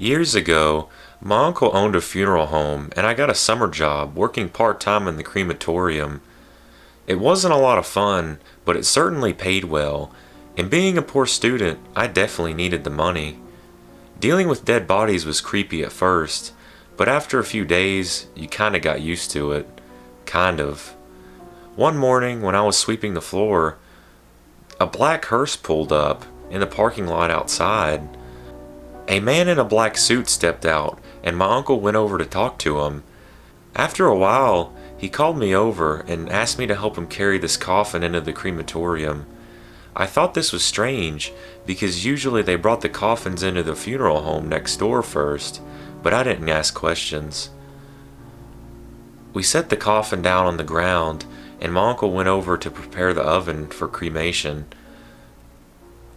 Years ago, my uncle owned a funeral home, and I got a summer job working part-time in the crematorium. It wasn't a lot of fun, but it certainly paid well, and being a poor student, I definitely needed the money. Dealing with dead bodies was creepy at first, but after a few days, you kinda got used to it. Kind of. One morning, when I was sweeping the floor, a black hearse pulled up in the parking lot outside. A man in a black suit stepped out, and my uncle went over to talk to him. After a while, he called me over and asked me to help him carry this coffin into the crematorium. I thought this was strange, because usually they brought the coffins into the funeral home next door first, but I didn't ask questions. We set the coffin down on the ground, and my uncle went over to prepare the oven for cremation.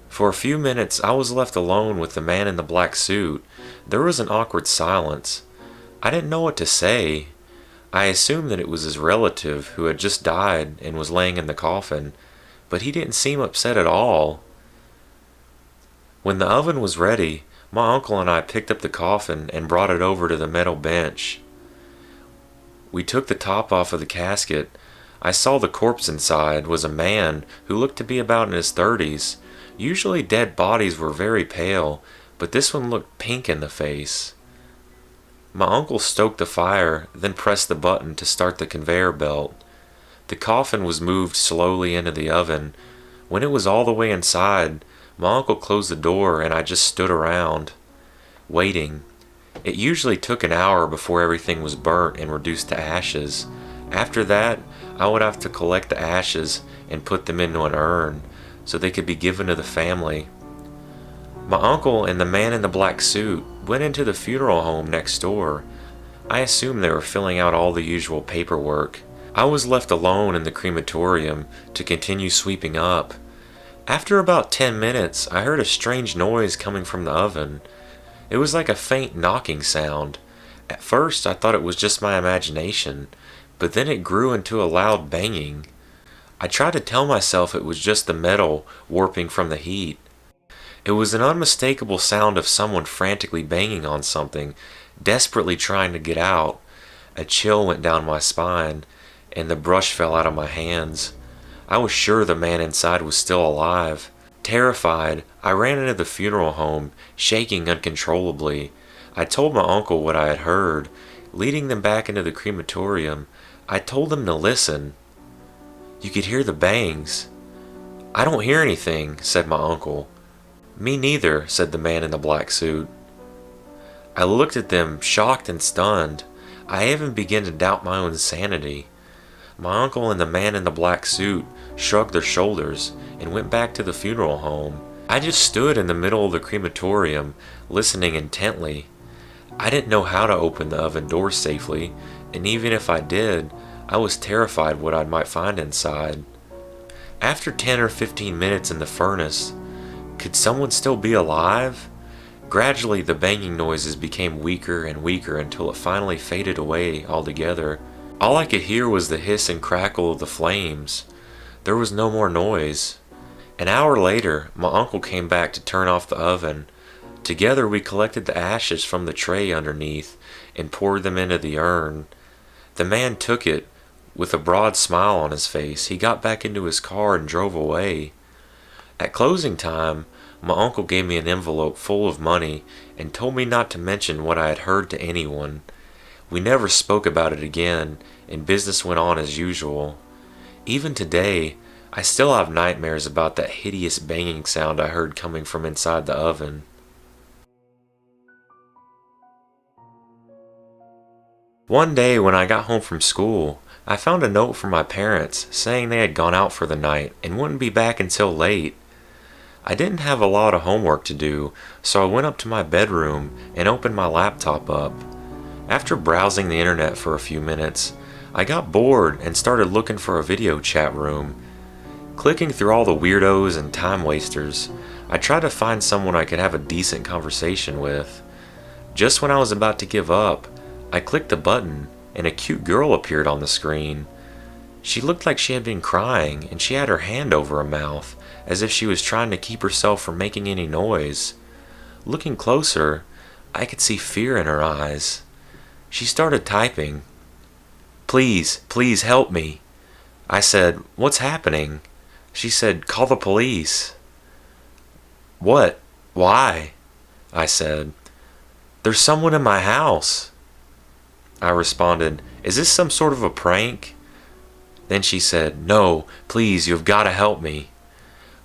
For a few minutes, I was left alone with the man in the black suit. There was an awkward silence. I didn't know what to say. I assumed that it was his relative who had just died and was laying in the coffin, but he didn't seem upset at all. When the oven was ready, my uncle and I picked up the coffin and brought it over to the metal bench. We took the top off of the casket. I saw the corpse inside was a man who looked to be about in his 30s. Usually dead bodies were very pale, but this one looked pink in the face. My uncle stoked the fire, then pressed the button to start the conveyor belt. The coffin was moved slowly into the oven. When it was all the way inside, my uncle closed the door and I just stood around, waiting. It usually took an hour before everything was burnt and reduced to ashes. After that, I would have to collect the ashes and put them into an urn, so they could be given to the family. My uncle and the man in the black suit went into the funeral home next door. I assumed they were filling out all the usual paperwork. I was left alone in the crematorium to continue sweeping up. After about 10 minutes, I heard a strange noise coming from the oven. It was like a faint knocking sound. At first, I thought it was just my imagination, but then it grew into a loud banging. I tried to tell myself it was just the metal warping from the heat. It was an unmistakable sound of someone frantically banging on something, desperately trying to get out. A chill went down my spine, and the brush fell out of my hands. I was sure the man inside was still alive. Terrified, I ran into the funeral home, shaking uncontrollably. I told my uncle what I had heard. Leading them back into the crematorium, I told them to listen. You could hear the bangs. I don't hear anything, said my uncle. Me neither, said the man in the black suit. I looked at them, shocked and stunned. I even began to doubt my own sanity. My uncle and the man in the black suit shrugged their shoulders and went back to the funeral home. I just stood in the middle of the crematorium, listening intently. I didn't know how to open the oven door safely, and even if I did, I was terrified what I might find inside. After 10 or 15 minutes in the furnace, could someone still be alive? Gradually, the banging noises became weaker and weaker until it finally faded away altogether. All I could hear was the hiss and crackle of the flames. There was no more noise. An hour later, my uncle came back to turn off the oven. Together we collected the ashes from the tray underneath and poured them into the urn. The man took it. With a broad smile on his face, he got back into his car and drove away. At closing time, my uncle gave me an envelope full of money and told me not to mention what I had heard to anyone. We never spoke about it again, and business went on as usual. Even today, I still have nightmares about that hideous banging sound I heard coming from inside the oven. One day when I got home from school, I found a note from my parents saying they had gone out for the night and wouldn't be back until late. I didn't have a lot of homework to do, so I went up to my bedroom and opened my laptop up. After browsing the internet for a few minutes, I got bored and started looking for a video chat room. Clicking through all the weirdos and time wasters, I tried to find someone I could have a decent conversation with. Just when I was about to give up, I clicked the button and a cute girl appeared on the screen. She looked like she had been crying, and she had her hand over her mouth, as if she was trying to keep herself from making any noise. Looking closer, I could see fear in her eyes. She started typing. Please, please help me. I said, what's happening? She said, call the police. What? Why? I said, there's someone in my house. I responded, is this some sort of a prank? Then she said, no, please, you've got to help me.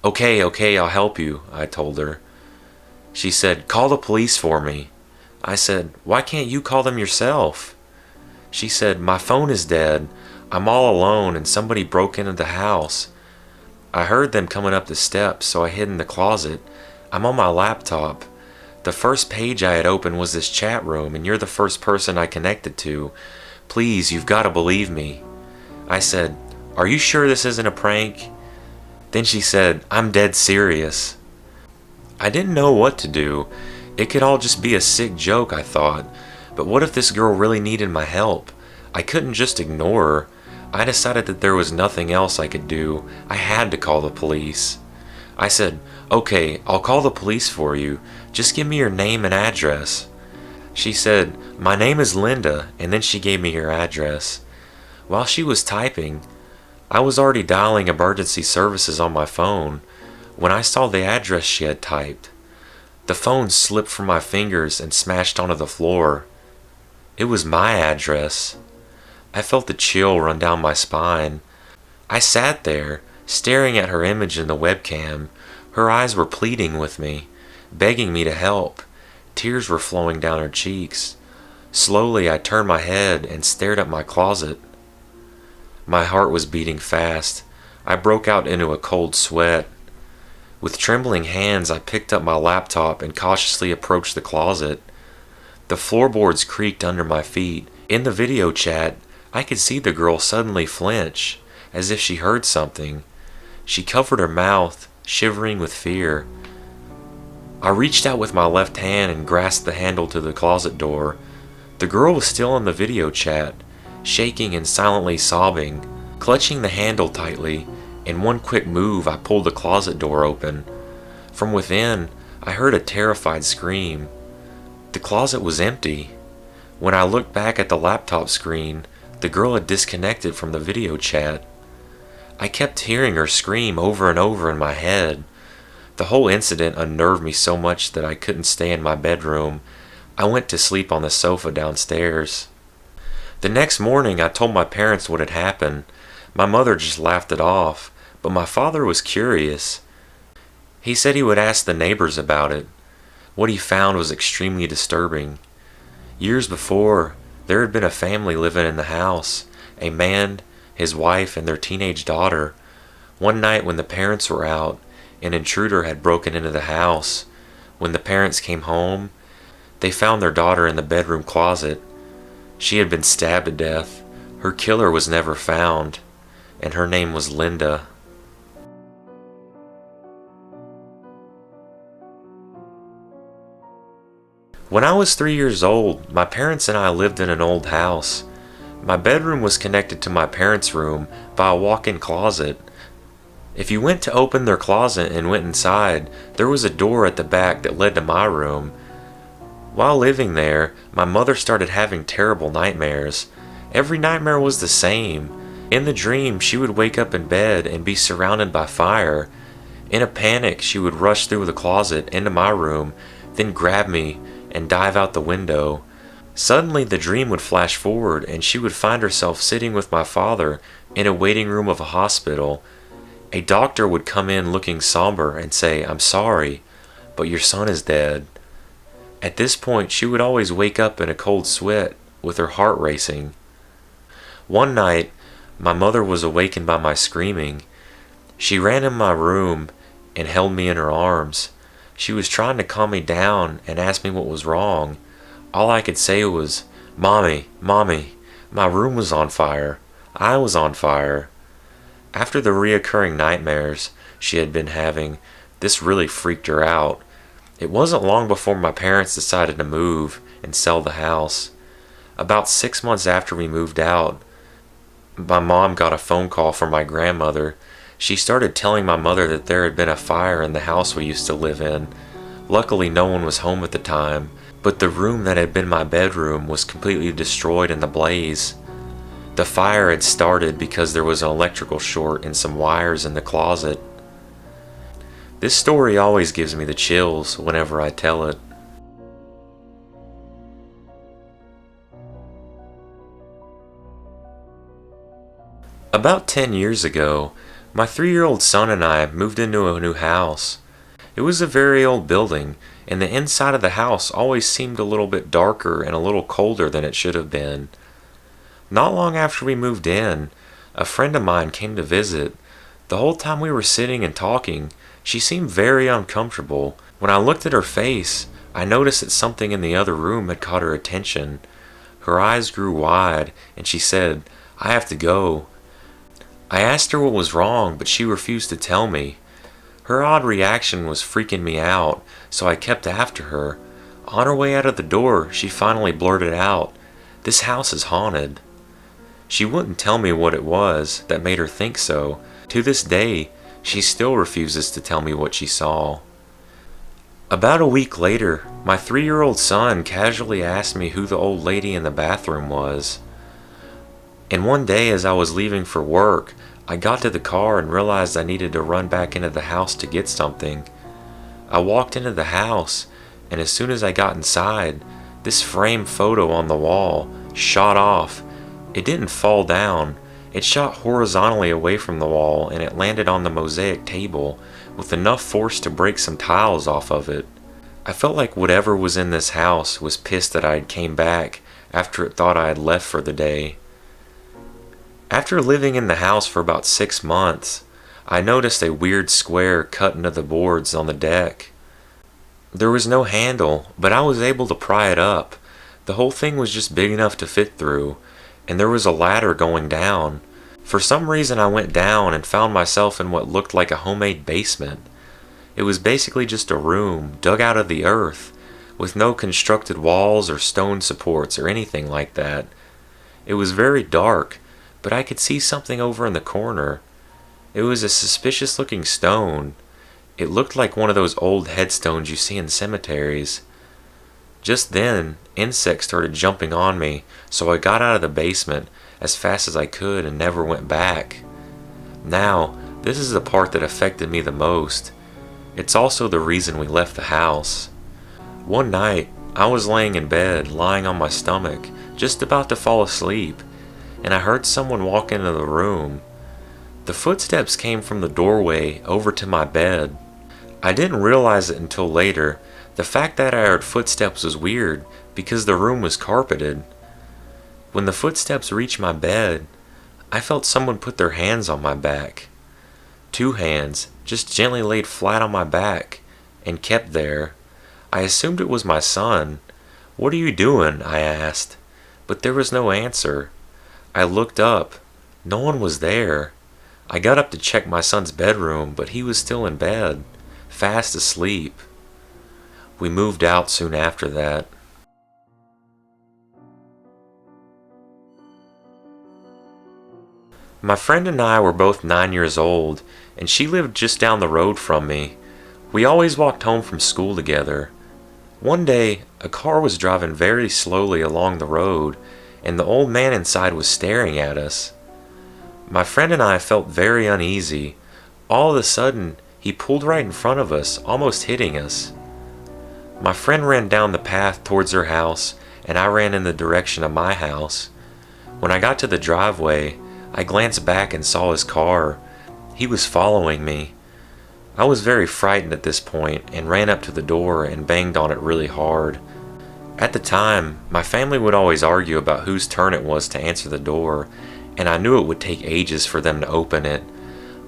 Okay, I'll help you, I told her. She said, call the police for me. I said, why can't you call them yourself? She said, my phone is dead. I'm all alone and somebody broke into the house. I heard them coming up the steps, so I hid in the closet. I'm on my laptop. The first page I had opened was this chat room, and you're the first person I connected to. Please, you've got to believe me. I said, are you sure this isn't a prank? Then she said, I'm dead serious. I didn't know what to do. It could all just be a sick joke, I thought. But what if this girl really needed my help? I couldn't just ignore her. I decided that there was nothing else I could do. I had to call the police. I said, okay, I'll call the police for you. Just give me your name and address. She said, my name is Linda, and then she gave me her address. While she was typing, I was already dialing emergency services on my phone when I saw the address she had typed. The phone slipped from my fingers and smashed onto the floor. It was my address. I felt the chill run down my spine. I sat there, staring at her image in the webcam. Her eyes were pleading with me, begging me to help. Tears were flowing down her cheeks. Slowly, I turned my head and stared at my closet. My heart was beating fast. I broke out into a cold sweat. With trembling hands, I picked up my laptop and cautiously approached the closet. The floorboards creaked under my feet. In the video chat, I could see the girl suddenly flinch, as if she heard something. She covered her mouth, shivering with fear. I reached out with my left hand and grasped the handle to the closet door. The girl was still in the video chat, shaking and silently sobbing. Clutching the handle tightly, in one quick move I pulled the closet door open. From within, I heard a terrified scream. The closet was empty. When I looked back at the laptop screen, the girl had disconnected from the video chat. I kept hearing her scream over and over in my head. The whole incident unnerved me so much that I couldn't stay in my bedroom. I went to sleep on the sofa downstairs. The next morning, I told my parents what had happened. My mother just laughed it off, but my father was curious. He said he would ask the neighbors about it. What he found was extremely disturbing. Years before, there had been a family living in the house, a man, his wife, and their teenage daughter. One night when the parents were out, an intruder had broken into the house. When the parents came home, they found their daughter in the bedroom closet. She had been stabbed to death. Her killer was never found, and her name was Linda. When I was 3 years old, my parents and I lived in an old house. My bedroom was connected to my parents' room by a walk-in closet. If you went to open their closet and went inside, there was a door at the back that led to my room. While living there, my mother started having terrible nightmares. Every nightmare was the same. In the dream, she would wake up in bed and be surrounded by fire. In a panic, she would rush through the closet into my room, then grab me and dive out the window. Suddenly, the dream would flash forward and she would find herself sitting with my father in a waiting room of a hospital. A doctor would come in looking somber and say, "I'm sorry, but your son is dead." At this point, she would always wake up in a cold sweat with her heart racing. One night, my mother was awakened by my screaming. She ran in my room and held me in her arms. She was trying to calm me down and ask me what was wrong. All I could say was, "Mommy, Mommy, my room was on fire. I was on fire." After the reoccurring nightmares she had been having, this really freaked her out. It wasn't long before my parents decided to move and sell the house. About 6 months after we moved out, my mom got a phone call from my grandmother. She started telling my mother that there had been a fire in the house we used to live in. Luckily, no one was home at the time. but the room that had been my bedroom was completely destroyed in the blaze. The fire had started because there was an electrical short and some wires in the closet. This story always gives me the chills whenever I tell it. About 10 years ago, my 3-year-old son and I moved into a new house. It was a very old building, and the inside of the house always seemed a little bit darker and a little colder than it should have been. Not long after we moved in, a friend of mine came to visit. The whole time we were sitting and talking, she seemed very uncomfortable. When I looked at her face, I noticed that something in the other room had caught her attention. Her eyes grew wide, and she said, "I have to go." I asked her what was wrong, but she refused to tell me. Her odd reaction was freaking me out, so I kept after her. On her way out of the door, she finally blurted out, "This house is haunted." She wouldn't tell me what it was that made her think so. To this day, she still refuses to tell me what she saw. About a week later, my 3-year-old son casually asked me who the old lady in the bathroom was. And one day as I was leaving for work, I got to the car and realized I needed to run back into the house to get something. I walked into the house, and as soon as I got inside, this framed photo on the wall shot off. It didn't fall down. It shot horizontally away from the wall, and it landed on the mosaic table with enough force to break some tiles off of it. I felt like whatever was in this house was pissed that I had came back after it thought I had left for the day. After living in the house for about 6 months, I noticed a weird square cut into the boards on the deck. There was no handle, but I was able to pry it up. The whole thing was just big enough to fit through, and there was a ladder going down. For some reason I went down and found myself in what looked like a homemade basement. It was basically just a room dug out of the earth, with no constructed walls or stone supports or anything like that. It was very dark, but I could see something over in the corner. It was a suspicious looking stone. It looked like one of those old headstones you see in cemeteries. Just then, insects started jumping on me, so I got out of the basement as fast as I could and never went back. Now, this is the part that affected me the most. It's also the reason we left the house. One night, I was laying in bed, lying on my stomach, just about to fall asleep, and I heard someone walk into the room. The footsteps came from the doorway over to my bed. I didn't realize it until later. The fact that I heard footsteps was weird because the room was carpeted. When the footsteps reached my bed, I felt someone put their hands on my back. 2 hands, just gently laid flat on my back, and kept there. I assumed it was my son. "What are you doing?" I asked, but there was no answer. I looked up. No one was there. I got up to check my son's bedroom, but he was still in bed, fast asleep. We moved out soon after that. My friend and I were both 9 years old, and she lived just down the road from me. We always walked home from school together. One day, a car was driving very slowly along the road, and the old man inside was staring at us. My friend and I felt very uneasy. All of a sudden, he pulled right in front of us, almost hitting us. My friend ran down the path towards her house, and I ran in the direction of my house. When I got to the driveway, I glanced back and saw his car. He was following me. I was very frightened at this point and ran up to the door and banged on it really hard. At the time, my family would always argue about whose turn it was to answer the door, and I knew it would take ages for them to open it.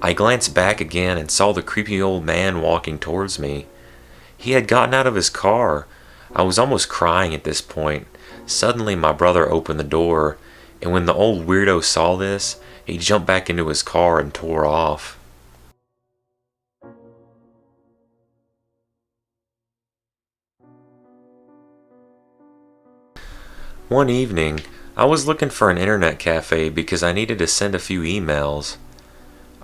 I glanced back again and saw the creepy old man walking towards me. He had gotten out of his car. I was almost crying at this point. Suddenly my brother opened the door, and when the old weirdo saw this, he jumped back into his car and tore off. One evening, I was looking for an internet cafe because I needed to send a few emails.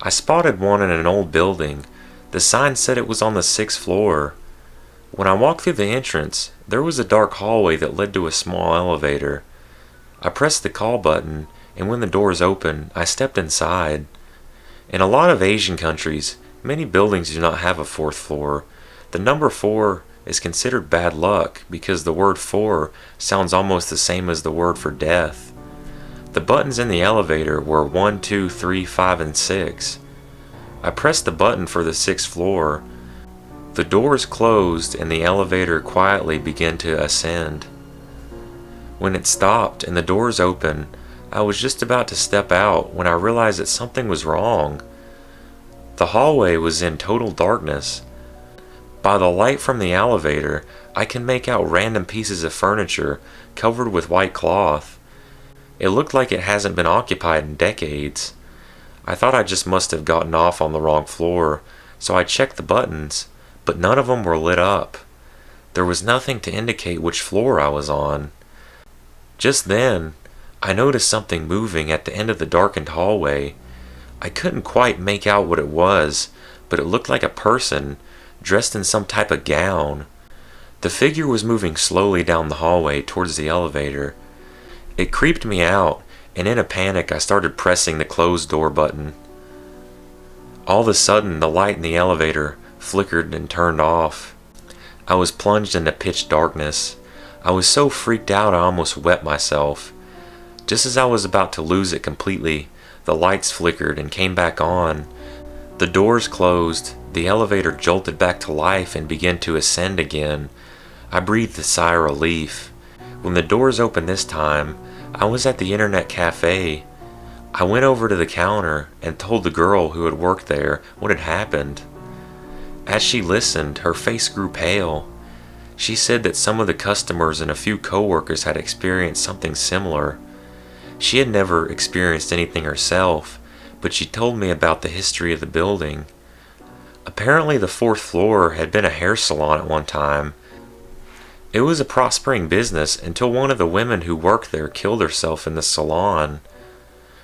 I spotted one in an old building. The sign said it was on the 6th floor. When I walked through the entrance, there was a dark hallway that led to a small elevator. I pressed the call button, and when the doors opened, I stepped inside. In a lot of Asian countries, many buildings do not have a fourth floor. The number 4 is considered bad luck because the word 4 sounds almost the same as the word for death. The buttons in the elevator were 1, 2, 3, 5, and 6. I pressed the button for the 6th floor. The doors closed and the elevator quietly began to ascend. When it stopped and the doors opened, I was just about to step out when I realized that something was wrong. The hallway was in total darkness. By the light from the elevator, I can make out random pieces of furniture covered with white cloth. It looked like it hasn't been occupied in decades. I thought I just must have gotten off on the wrong floor, so I checked the buttons, but none of them were lit up. There was nothing to indicate which floor I was on. Just then, I noticed something moving at the end of the darkened hallway. I couldn't quite make out what it was, but it looked like a person, dressed in some type of gown. The figure was moving slowly down the hallway towards the elevator. It creeped me out, and in a panic I started pressing the closed door button. All of a sudden, the light in the elevator flickered and turned off. I was plunged into pitch darkness. I was so freaked out I almost wet myself. Just as I was about to lose it completely, the lights flickered and came back on. The doors closed, the elevator jolted back to life and began to ascend again. I breathed a sigh of relief. When the doors opened this time, I was at the internet cafe. I went over to the counter and told the girl who had worked there what had happened. As she listened, her face grew pale. She said that some of the customers and a few coworkers had experienced something similar. She had never experienced anything herself, but she told me about the history of the building. Apparently the 4th floor had been a hair salon at one time. It was a prospering business until one of the women who worked there killed herself in the salon.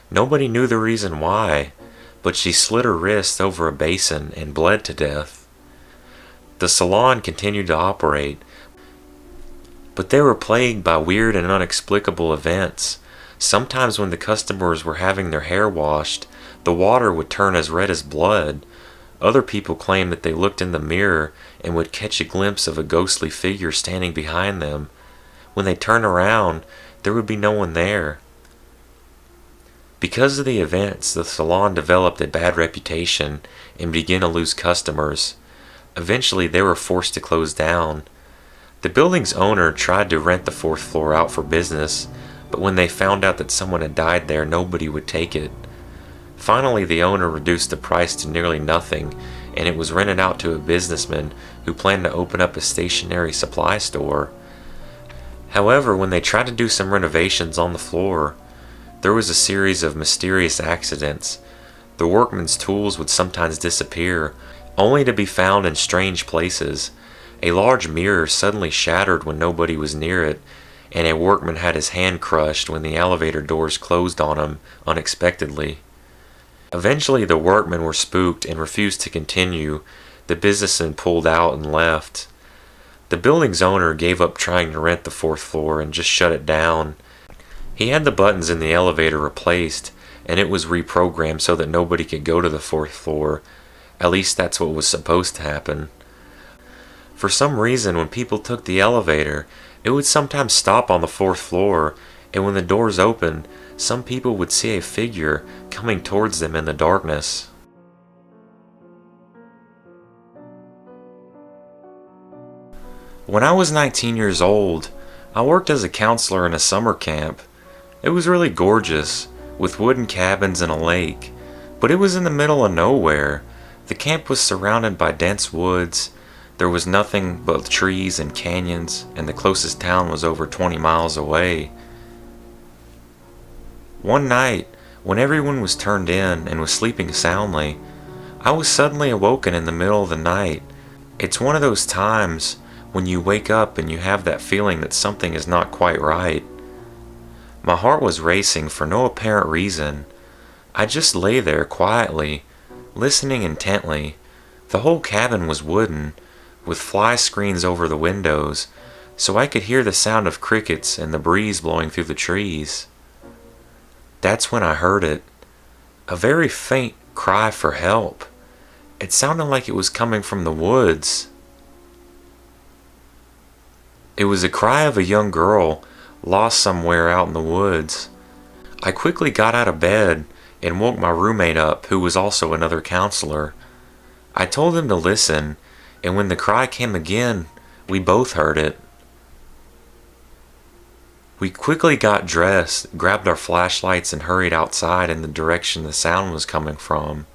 Nobody knew the reason why, but she slit her wrist over a basin and bled to death. The salon continued to operate, but they were plagued by weird and inexplicable events. Sometimes when the customers were having their hair washed, the water would turn as red as blood. Other people claimed that they looked in the mirror and would catch a glimpse of a ghostly figure standing behind them. When they turned around, there would be no one there. Because of the events, the salon developed a bad reputation and began to lose customers. Eventually, they were forced to close down. The building's owner tried to rent the 4th floor out for business, but when they found out that someone had died there, nobody would take it. Finally, the owner reduced the price to nearly nothing, and it was rented out to a businessman who planned to open up a stationery supply store. However, when they tried to do some renovations on the floor, there was a series of mysterious accidents. The workmen's tools would sometimes disappear, only to be found in strange places. A large mirror suddenly shattered when nobody was near it, and a workman had his hand crushed when the elevator doors closed on him unexpectedly. Eventually, the workmen were spooked and refused to continue. The businessman pulled out and left. The building's owner gave up trying to rent the 4th floor and just shut it down. He had the buttons in the elevator replaced, and it was reprogrammed so that nobody could go to the 4th floor. At least that's what was supposed to happen. For some reason, when people took the elevator, it would sometimes stop on the 4th floor, and when the doors opened, some people would see a figure coming towards them in the darkness. When I was 19 years old, I worked as a counselor in a summer camp. It was really gorgeous, with wooden cabins and a lake, but it was in the middle of nowhere. The camp was surrounded by dense woods. There was nothing but trees and canyons, and the closest town was over 20 miles away. One night, when everyone was turned in and was sleeping soundly, I was suddenly awoken in the middle of the night. It's one of those times when you wake up and you have that feeling that something is not quite right. My heart was racing for no apparent reason. I just lay there quietly, listening intently. The whole cabin was wooden, with fly screens over the windows, so I could hear the sound of crickets and the breeze blowing through the trees. That's when I heard it. A very faint cry for help. It sounded like it was coming from the woods. It was a cry of a young girl lost somewhere out in the woods. I quickly got out of bed and woke my roommate up, who was also another counselor. I told him to listen, and when the cry came again, we both heard it. We quickly got dressed, grabbed our flashlights, and hurried outside in the direction the sound was coming from.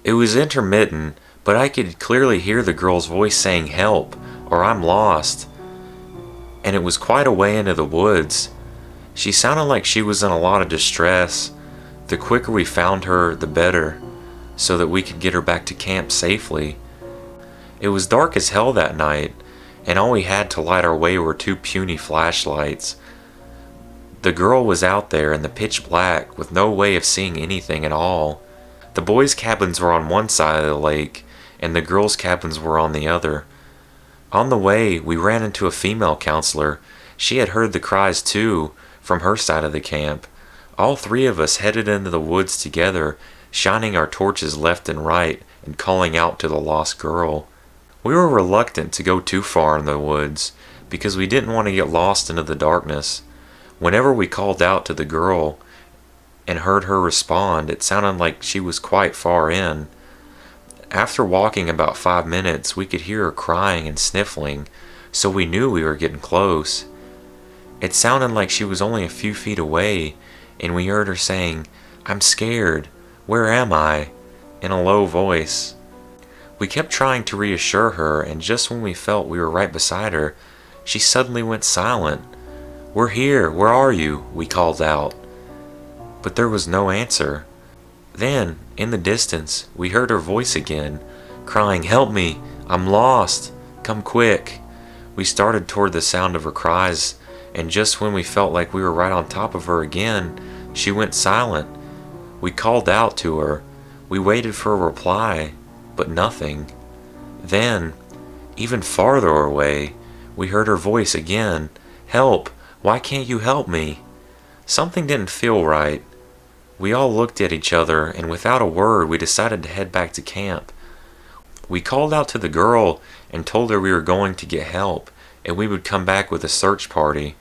It was intermittent, but I could clearly hear the girl's voice saying help, or I'm lost. And it was quite a way into the woods. She sounded like she was in a lot of distress. The quicker we found her, the better, so that we could get her back to camp safely. It was dark as hell that night, and all we had to light our way were 2 puny flashlights. The girl was out there in the pitch black with no way of seeing anything at all. The boys' cabins were on one side of the lake, and the girls' cabins were on the other. On the way, we ran into a female counselor. She had heard the cries too, from her side of the camp. All 3 of us headed into the woods together, shining our torches left and right and calling out to the lost girl. We were reluctant to go too far in the woods because we didn't want to get lost into the darkness. Whenever we called out to the girl and heard her respond, it sounded like she was quite far in. After walking about 5 minutes, we could hear her crying and sniffling, so we knew we were getting close. It sounded like she was only a few feet away, and we heard her saying, "I'm scared. Where am I?" in a low voice. We kept trying to reassure her, and just when we felt we were right beside her, she suddenly went silent. "We're here. Where are you?" we called out. But there was no answer. Then, in the distance, we heard her voice again, crying, "Help me! I'm lost! Come quick!" We started toward the sound of her cries, and just when we felt like we were right on top of her again, she went silent. We called out to her. We waited for a reply, but nothing. Then, even farther away, we heard her voice again, "Help! Why can't you help me?" Something didn't feel right. We all looked at each other, and without a word, we decided to head back to camp. We called out to the girl and told her we were going to get help, and we would come back with a search party.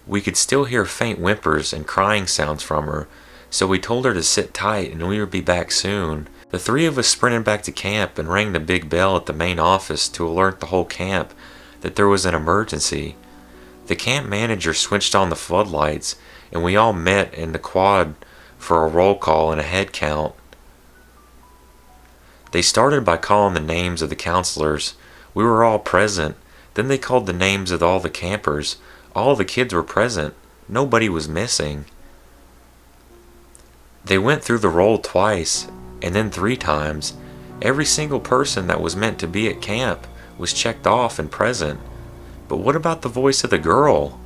We could still hear faint whimpers and crying sounds from her, so we told her to sit tight and we would be back soon. The 3 of us sprinted back to camp and rang the big bell at the main office to alert the whole camp that there was an emergency. The camp manager switched on the floodlights, and we all met in the quad for a roll call and a head count. They started by calling the names of the counselors. We were all present. Then they called the names of all the campers. All the kids were present. Nobody was missing. They went through the roll twice, and then 3 times. Every single person that was meant to be at camp was checked off and present. But what about the voice of the girl?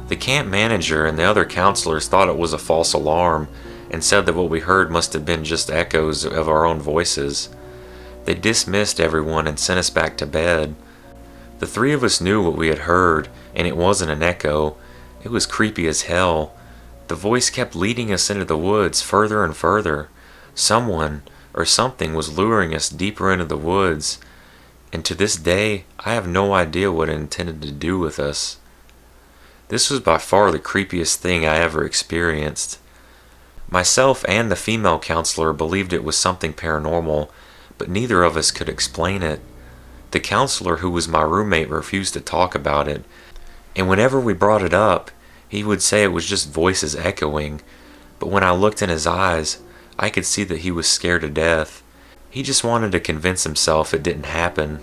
The camp manager and the other counselors thought it was a false alarm and said that what we heard must have been just echoes of our own voices. They dismissed everyone and sent us back to bed. The 3 of us knew what we had heard, and it wasn't an echo. It was creepy as hell. The voice kept leading us into the woods further and further. Someone or something was luring us deeper into the woods, and to this day, I have no idea what it intended to do with us. This was by far the creepiest thing I ever experienced. Myself and the female counselor believed it was something paranormal, but neither of us could explain it. The counselor, who was my roommate, refused to talk about it, and whenever we brought it up, he would say it was just voices echoing, but when I looked in his eyes, I could see that he was scared to death. He just wanted to convince himself it didn't happen.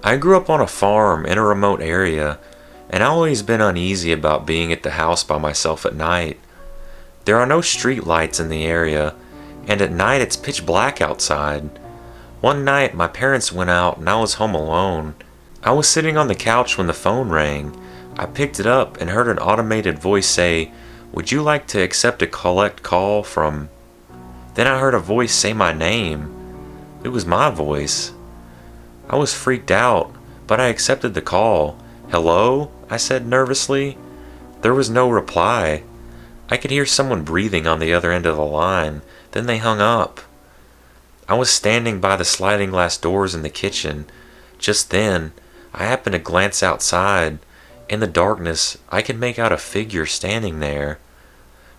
I grew up on a farm in a remote area, and I've always been uneasy about being at the house by myself at night. There are no street lights in the area, and at night it's pitch black outside. One night my parents went out and I was home alone. I was sitting on the couch when the phone rang. I picked it up and heard an automated voice say, Would you like to accept a collect call from... Then I heard a voice say my name. It was my voice. I was freaked out, but I accepted the call. Hello? I said nervously. There was no reply. I could hear someone breathing on the other end of the line. Then they hung up. I was standing by the sliding glass doors in the kitchen. Just then, I happened to glance outside. In the darkness, I could make out a figure standing there.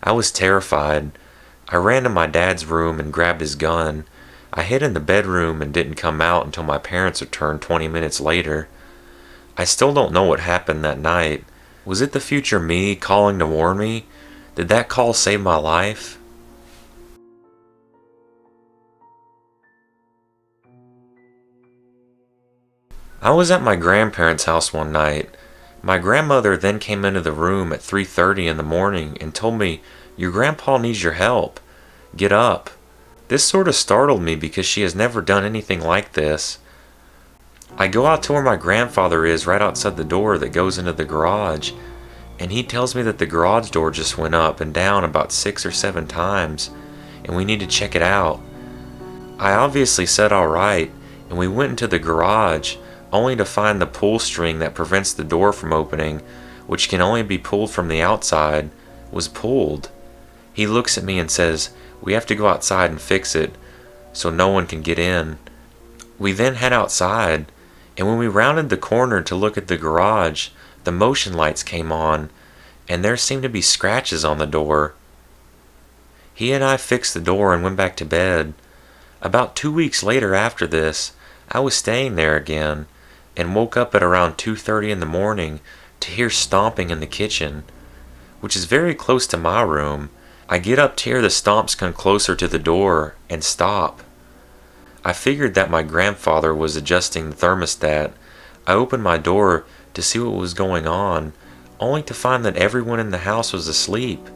I was terrified. I ran to my dad's room and grabbed his gun. I hid in the bedroom and didn't come out until my parents returned 20 minutes later. I still don't know what happened that night. Was it the future me calling to warn me? Did that call save my life? I was at my grandparents' house one night. My grandmother then came into the room at 3:30 in the morning and told me, "Your grandpa needs your help. Get up." This sort of startled me because she has never done anything like this. I go out to where my grandfather is right outside the door that goes into the garage, and he tells me that the garage door just went up and down about 6 or 7 times, and we need to check it out. I obviously said alright, and we went into the garage, only to find the pull string that prevents the door from opening, which can only be pulled from the outside, was pulled. He looks at me and says, "We have to go outside and fix it, so no one can get in." We then head outside, and when we rounded the corner to look at the garage, the motion lights came on, and there seemed to be scratches on the door. He and I fixed the door and went back to bed. About 2 weeks later after this, I was staying there again, and woke up at around 2:30 in the morning to hear stomping in the kitchen, which is very close to my room. I get up to hear the stomps come closer to the door and stop. I figured that my grandfather was adjusting the thermostat. I opened my door to see what was going on, only to find that everyone in the house was asleep,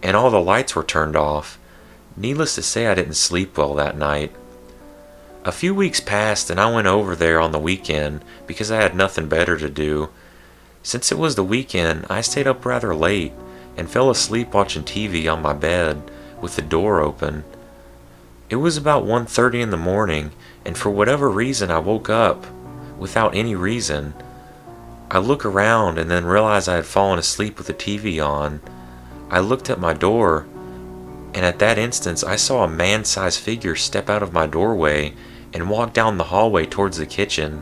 and all the lights were turned off. Needless to say, I didn't sleep well that night. A few weeks passed and I went over there on the weekend because I had nothing better to do. Since it was the weekend, I stayed up rather late and fell asleep watching TV on my bed with the door open. It was about 1:30 in the morning, and for whatever reason I woke up without any reason. I look around and then realize I had fallen asleep with the TV on. I looked at my door, and at that instant I saw a man-sized figure step out of my doorway and walk down the hallway towards the kitchen.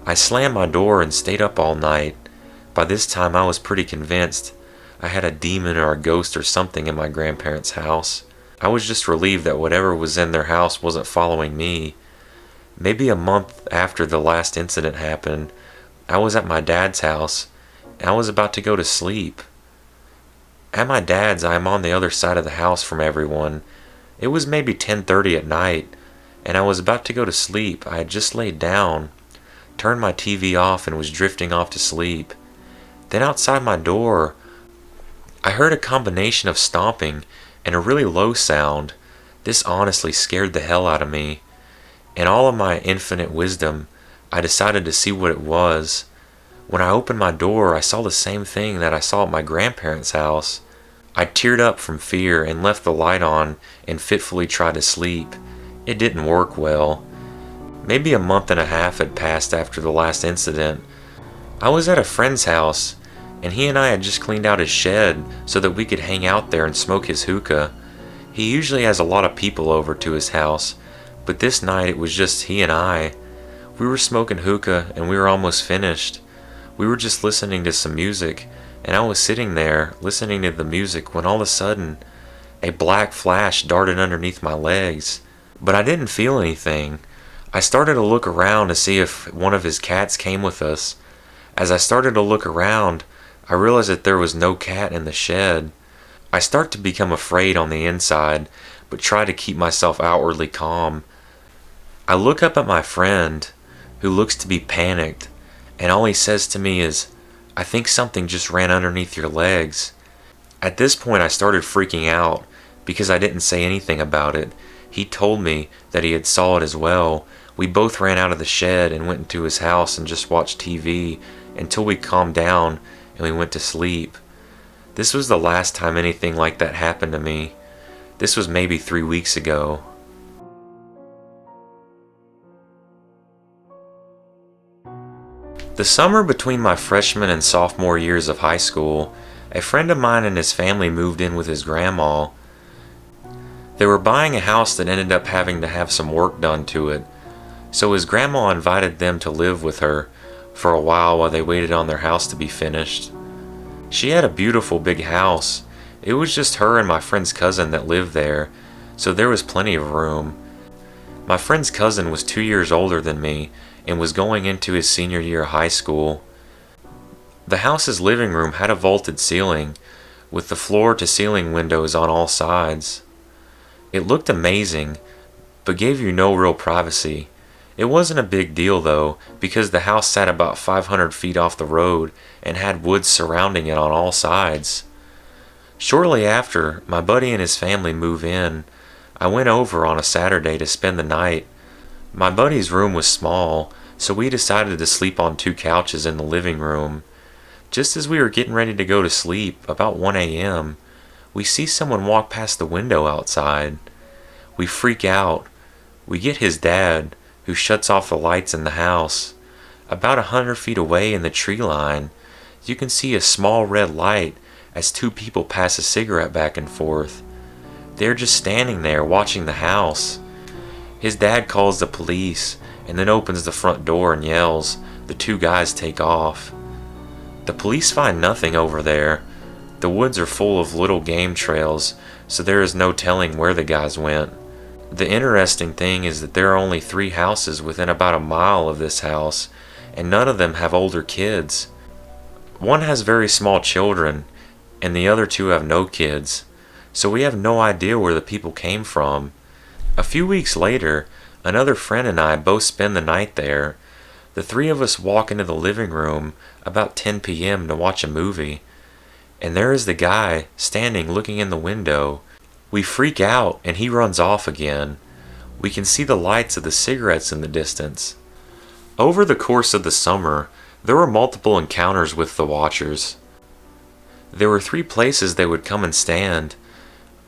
I slammed my door and stayed up all night. By this time I was pretty convinced I had a demon or a ghost or something in my grandparents' house. I was just relieved that whatever was in their house wasn't following me. Maybe a month after the last incident happened, I was at my dad's house, and I was about to go to sleep. At my dad's, I am on the other side of the house from everyone. It was maybe 10:30 at night, and I was about to go to sleep. I had just laid down, turned my TV off, and was drifting off to sleep. Then outside my door, I heard a combination of stomping and a really low sound. This honestly scared the hell out of me. In all of my infinite wisdom, I decided to see what it was. When I opened my door, I saw the same thing that I saw at my grandparents' house. I teared up from fear and left the light on and fitfully tried to sleep. It didn't work well. Maybe a month and a half had passed after the last incident. I was at a friend's house, and he and I had just cleaned out his shed so that we could hang out there and smoke his hookah. He usually has a lot of people over to his house, but this night it was just he and I. We were smoking hookah and we were almost finished. We were just listening to some music, and I was sitting there listening to the music when all of a sudden a black flash darted underneath my legs. But I didn't feel anything. I started to look around to see if one of his cats came with us. As I started to look around, I realized that there was no cat in the shed. I start to become afraid on the inside, but try to keep myself outwardly calm. I look up at my friend, who looks to be panicked, and all he says to me is, "I think something just ran underneath your legs." At this point I started freaking out because I didn't say anything about it. He told me that he had saw it as well. We both ran out of the shed and went into his house and just watched TV until we calmed down and we went to sleep. This was the last time anything like that happened to me. This was maybe 3 weeks ago. The summer between my freshman and sophomore years of high school, a friend of mine and his family moved in with his grandma. They were buying a house that ended up having to have some work done to it, so his grandma invited them to live with her for a while they waited on their house to be finished. She had a beautiful big house. It was just her and my friend's cousin that lived there, so there was plenty of room. My friend's cousin was 2 years older than me and was going into his senior year of high school. The house's living room had a vaulted ceiling, with the floor-to-ceiling windows on all sides. It looked amazing, but gave you no real privacy. It wasn't a big deal though, because the house sat about 500 feet off the road and had woods surrounding it on all sides. Shortly after, my buddy and his family moved in. I went over on a Saturday to spend the night. My buddy's room was small, so we decided to sleep on 2 couches in the living room. Just as we were getting ready to go to sleep, about 1 a.m., we see someone walk past the window outside. We freak out. We get his dad, who shuts off the lights in the house. About 100 feet away in the tree line, you can see a small red light as 2 people pass a cigarette back and forth. They're just standing there watching the house. His dad calls the police and then opens the front door and yells. The 2 guys take off. The police find nothing over there. The woods are full of little game trails, so there is no telling where the guys went. The interesting thing is that there are only 3 houses within about a mile of this house, and none of them have older kids. One has very small children, and the other 2 have no kids, so we have no idea where the people came from. A few weeks later, another friend and I both spend the night there. The 3 of us walk into the living room about 10 p.m. to watch a movie, and there is the guy standing looking in the window. We freak out and he runs off again. We can see the lights of the cigarettes in the distance. Over the course of the summer, there were multiple encounters with the watchers. There were 3 places they would come and stand,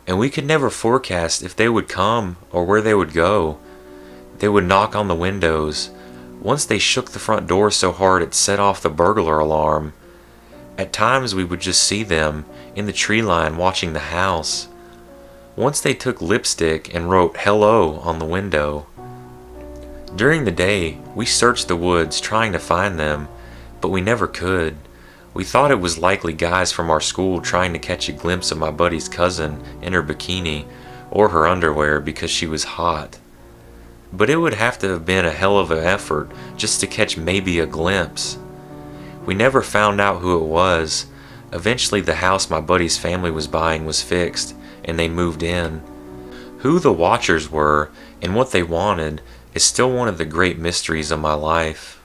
and we could never forecast if they would come or where they would go. They would knock on the windows. Once they shook the front door so hard it set off the burglar alarm. At times we would just see them in the tree line watching the house. Once they took lipstick and wrote "Hello" on the window. During the day, we searched the woods trying to find them, but we never could. We thought it was likely guys from our school trying to catch a glimpse of my buddy's cousin in her bikini or her underwear because she was hot. But it would have to have been a hell of an effort just to catch maybe a glimpse. We never found out who it was. Eventually the house my buddy's family was buying was fixed, and they moved in. Who the watchers were and what they wanted is still one of the great mysteries of my life.